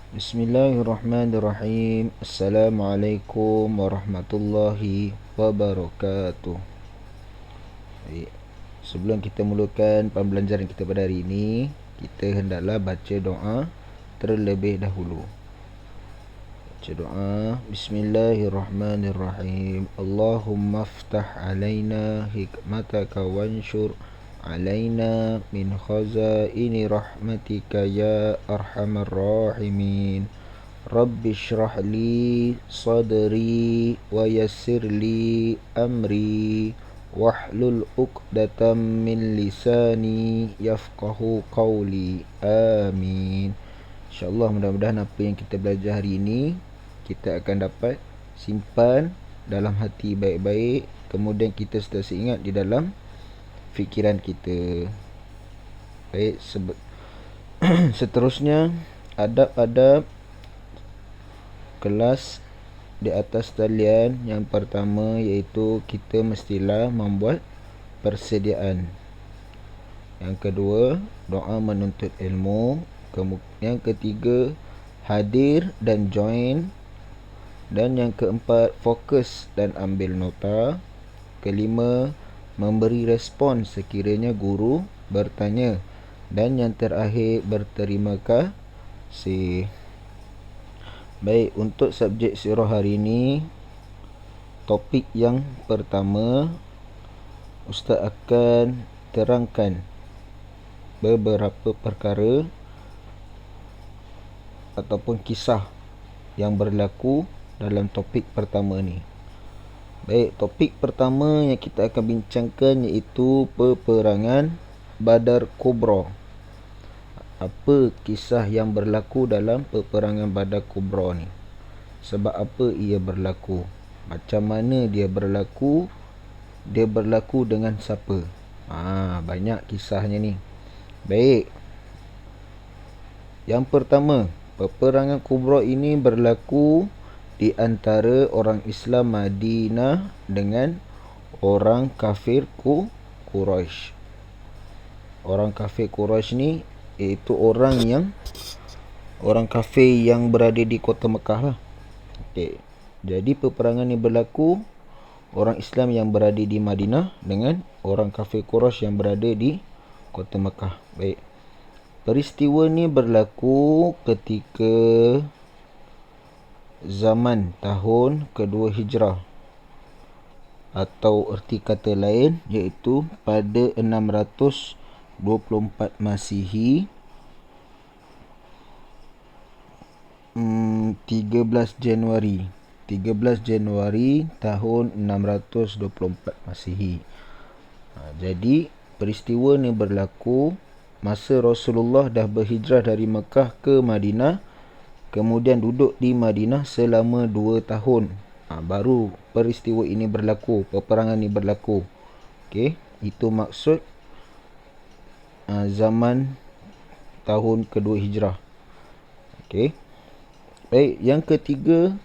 Bismillahirrahmanirrahim. Assalamualaikum warahmatullahi wabarakatuh. Baik. Sebelum kita mulakan pembelajaran kita pada hari ini, kita hendaklah baca doa terlebih dahulu. Baca doa. Bismillahirrahmanirrahim. Allahumma aftah alaina hikmataka wanshur alaina min khazaini rahmatika ya arhamar rahimin. Rabbi shrah li sadri wa yassir li amri wahlul 'uqdatam min lisani yafqahu qawli. Amin. InsyaAllah mudah-mudahan apa yang kita belajar hari ini kita akan dapat simpan dalam hati baik-baik, kemudian kita sentiasa ingat di dalam fikiran kita. Baik, seterusnya adab-adab kelas di atas talian. Yang pertama iaitu kita mestilah membuat persediaan. Yang kedua, doa menuntut ilmu. Yang ketiga, hadir dan join. Dan yang keempat, fokus dan ambil nota. Kelima, memberi respon sekiranya guru bertanya. Dan yang terakhir, berterima kasih. Baik, untuk subjek sirah hari ini, topik yang pertama, Ustaz akan terangkan beberapa perkara ataupun kisah yang berlaku dalam topik pertama ni. Baik, topik pertama yang kita akan bincangkan iaitu peperangan Badar Kubra. Apa kisah yang berlaku dalam peperangan Badar Kubra ni? Sebab apa ia berlaku? Macam mana dia berlaku? Dia berlaku dengan siapa? Banyak kisahnya ni. Baik. Yang pertama, peperangan Kubra ini berlaku di antara orang Islam Madinah dengan orang kafir Quraisy. Orang kafir Quraisy ni iaitu orang kafir yang berada di kota Mekah lah. Okey. Jadi peperangan ni berlaku orang Islam yang berada di Madinah dengan orang kafir Quraisy yang berada di kota Mekah. Baik. Peristiwa ni berlaku ketika zaman tahun kedua Hijrah, atau erti kata lain iaitu pada 624 Masihi, 13 Januari tahun 624 Masihi. Jadi peristiwa ni berlaku masa Rasulullah dah berhijrah dari Mekah ke Madinah, kemudian duduk di Madinah selama 2 tahun. Baru peristiwa ini berlaku, peperangan ini berlaku. Okey, itu maksud zaman tahun kedua Hijrah. Okey. Baik, yang ketiga,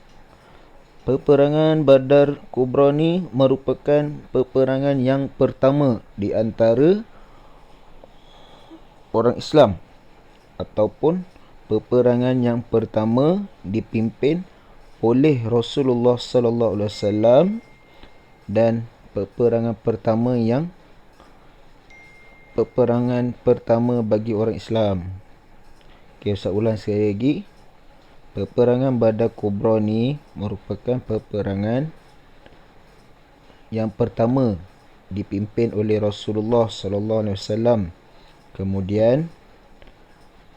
peperangan Badar Kubra ni merupakan peperangan yang pertama di antara orang Islam, ataupun peperangan yang pertama dipimpin oleh Rasulullah sallallahu alaihi wasallam, dan peperangan pertama bagi orang Islam. Okey, saya ulang sekali lagi. Peperangan Badar Kubra ni merupakan peperangan yang pertama dipimpin oleh Rasulullah sallallahu alaihi wasallam. Kemudian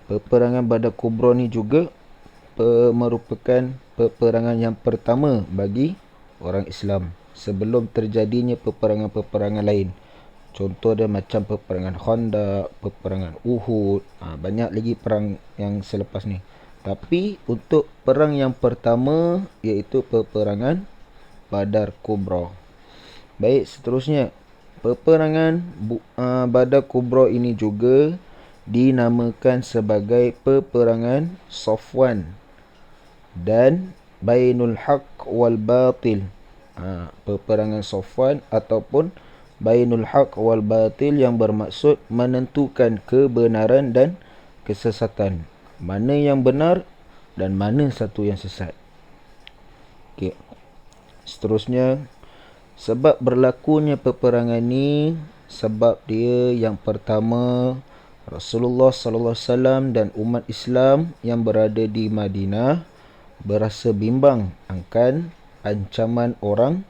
peperangan Badar Kubra ni juga merupakan peperangan yang pertama bagi orang Islam sebelum terjadinya peperangan-peperangan lain. Contoh dia macam peperangan Khandaq, peperangan Uhud, banyak lagi perang yang selepas ni. Tapi untuk perang yang pertama iaitu peperangan Badar Kubra. Baik, seterusnya peperangan Badar Kubra ini juga dinamakan sebagai peperangan Safwan dan Bainul Haq wal Batil. Peperangan Safwan ataupun Bainul Haq wal Batil yang bermaksud menentukan kebenaran dan kesesatan. Mana yang benar, dan mana satu yang sesat. Okey. Seterusnya, sebab berlakunya peperangan ni, sebab dia yang pertama, Rasulullah sallallahu alaihi wasallam dan umat Islam yang berada di Madinah berasa bimbang akan ancaman orang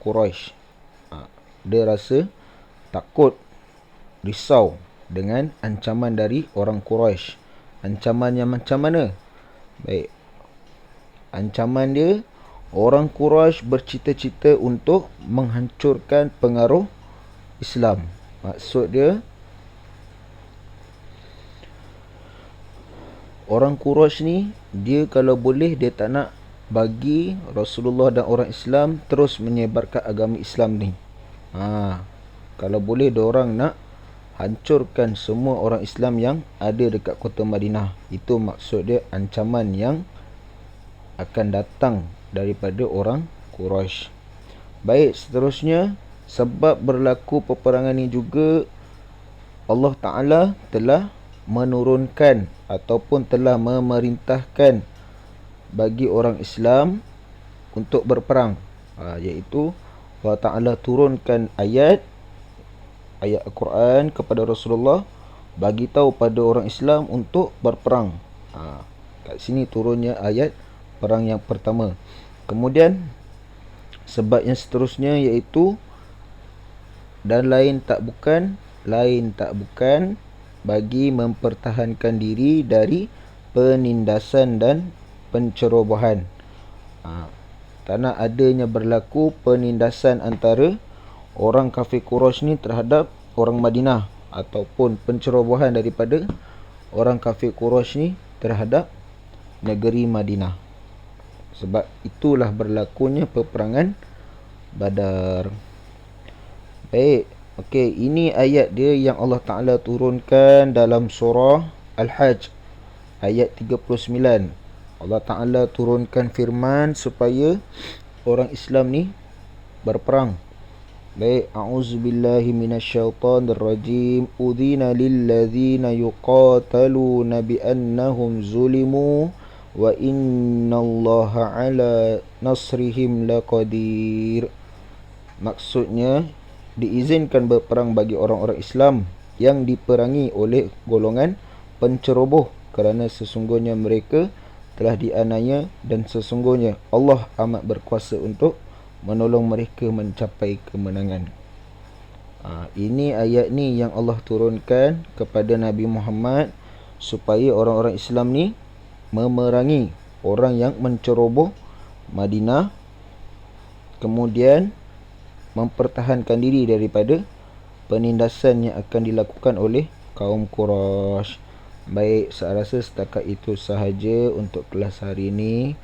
Quraisy. Dia rasa takut, risau dengan ancaman dari orang Quraisy. Ancaman yang macam mana? Baik. Ancaman dia, orang Quraisy bercita-cita untuk menghancurkan pengaruh Islam. Maksud dia, orang Quraisy ni, dia kalau boleh dia tak nak bagi Rasulullah dan orang Islam terus menyebarkan agama Islam ni. Kalau boleh diorang nak hancurkan semua orang Islam yang ada dekat kota Madinah. Itu maksud dia, ancaman yang akan datang daripada orang Quraisy. Baik, seterusnya, sebab berlaku peperangan ini juga, Allah Ta'ala telah menurunkan ataupun telah memerintahkan bagi orang Islam untuk berperang. Iaitu Allah Ta'ala turunkan ayat Al-Quran kepada Rasulullah, bagi tahu pada orang Islam untuk berperang. Kat sini turunnya ayat perang yang pertama. Kemudian sebab yang seterusnya iaitu, dan lain tak bukan bagi mempertahankan diri dari penindasan dan pencerobohan. Kerana adanya berlaku penindasan antara orang kafir Quraisy ni terhadap orang Madinah, ataupun pencerobohan daripada orang kafir Quraisy ni terhadap negeri Madinah. Sebab itulah berlakunya peperangan Badar. Baik, okey, ini ayat dia yang Allah Ta'ala turunkan dalam surah Al-Hajj ayat 39. Allah Ta'ala turunkan firman supaya orang Islam ni berperang. Baik, a'udzubillahi minasyaitonirrajim. Udhina lilladzina yuqataluna biannahum zulimu wa innallaha ala nasrihim laqadir. Maksudnya, diizinkan berperang bagi orang-orang Islam yang diperangi oleh golongan penceroboh, kerana sesungguhnya mereka telah dianiaya dan sesungguhnya Allah amat berkuasa untuk menolong mereka mencapai kemenangan. Ini ayat ni yang Allah turunkan kepada Nabi Muhammad supaya orang-orang Islam ni memerangi orang yang menceroboh Madinah, kemudian mempertahankan diri daripada penindasan yang akan dilakukan oleh kaum Quraisy. Baik, saya rasa setakat itu sahaja untuk kelas hari ini.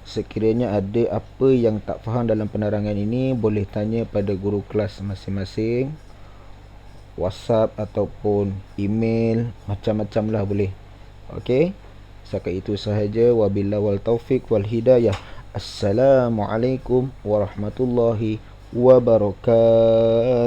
Sekiranya ada apa yang tak faham dalam penerangan ini, boleh tanya pada guru kelas masing-masing, WhatsApp ataupun email, macam-macam lah boleh. Okey, setakat itu sahaja. Wabillahi wal taufiq wal hidayah. Assalamualaikum warahmatullahi wabarakatuh.